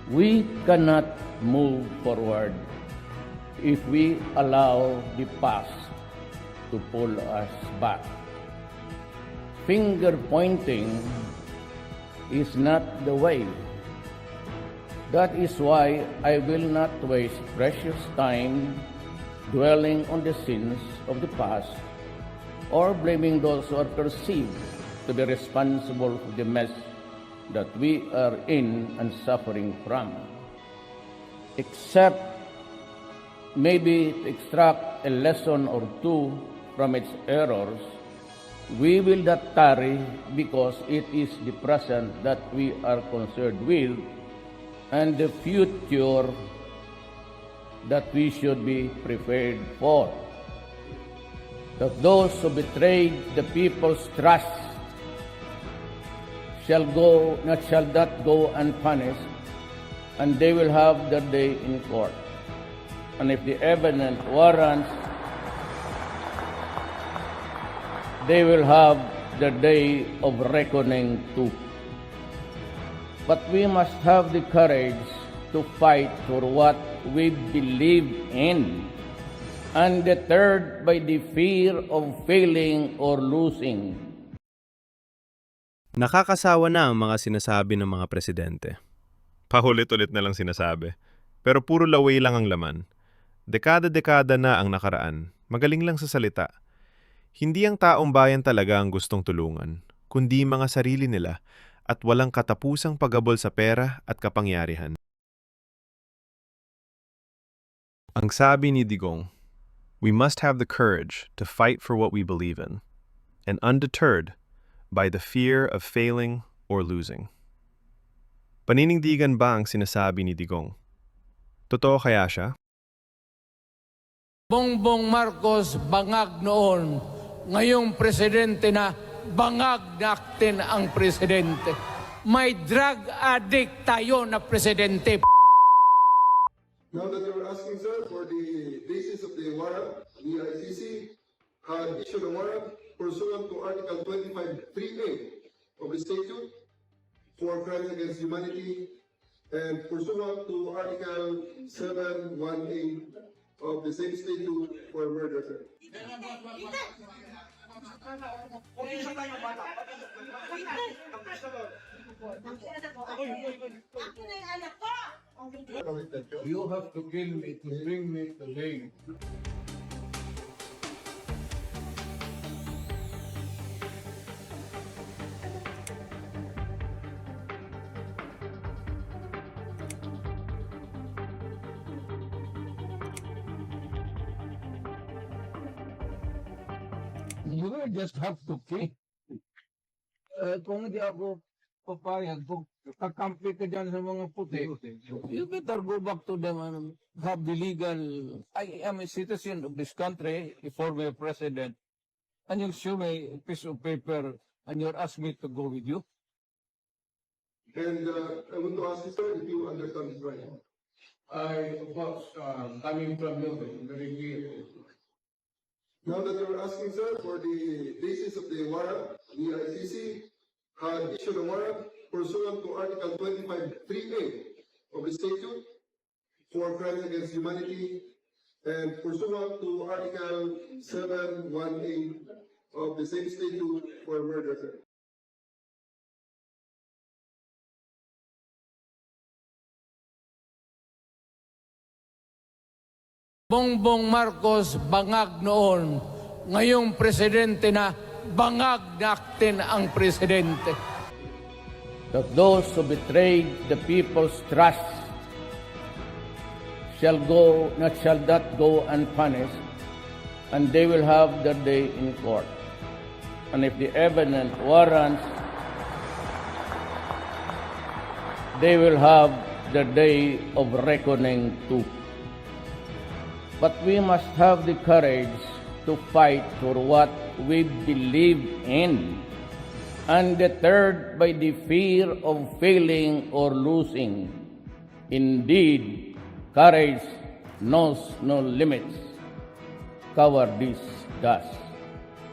We cannot move forward if we allow the past to pull us back. Finger pointing is not the way. That is why I will not waste precious time dwelling on the sins of the past or blaming those who are perceived to be responsible for the mess that we are in and suffering from. Except maybe to extract a lesson or two from its errors, we will not tarry because it is the present that we are concerned with and the future that we should be prepared for. That those who betrayed the people's trust shall not go unpunished, and they will have their day in court. And if the evidence warrants, they will have their day of reckoning too. But we must have the courage to fight for what we believe in, undeterred by the fear of failing or losing. Nakakasawa na ang mga sinasabi ng mga presidente. Paulit-ulit na lang sinasabi. Pero puro laway lang ang laman. Dekada-dekada na ang nakaraan. Magaling lang sa salita. Hindi ang taong bayan talaga ang gustong tulungan, kundi mga sarili nila at walang katapusang pagabol sa pera at kapangyarihan. Ang sabi ni Digong, we must have the courage to fight for what we believe in, and undeterred by the fear of failing or losing. Paninindigan ba ang sinasabi ni Digong? Totoo kaya siya? Bongbong Marcos bangag noon, ngayong presidente na bangag natin ang presidente. May drug addict tayo na presidente. Now that you're asking, sir, for the basis of the warrant, the ICC had issued a warrant pursuant to Article 25(3)(a) of the statute for crime against humanity and pursuant to Article 7(1)(a) of the same statute for murder, sir. You have to kill me to bring me to Hague. You just have to kill. Kung hindi ako papayag, kung kakampi ka dyan sa mga puti, you better go back to them and have the legal. I am a citizen of this country, a former president, and you show me a piece of paper and you're asking me to go with you. And I want to ask you, sir, if you understand this right. Of course, coming from you, very clear. Now that you're asking, sir, for the basis of the warrant, the ICC had issued a warrant pursuant to Article 25(3)(a) of the statute for crime against humanity and pursuant to Article 7(1)(a) of the same statute for murder, sir. Bongbong Marcos bangag noon, ngayong presidente na bangag natin ang presidente. That those who betrayed the people's trust shall not go unpunished, and they will have their day in court. And if the evidence warrants, they will have their day of reckoning too. But we must have the courage to fight for what we believe in, undeterred by the fear of failing or losing. Indeed, courage knows no limits. Cowardice does.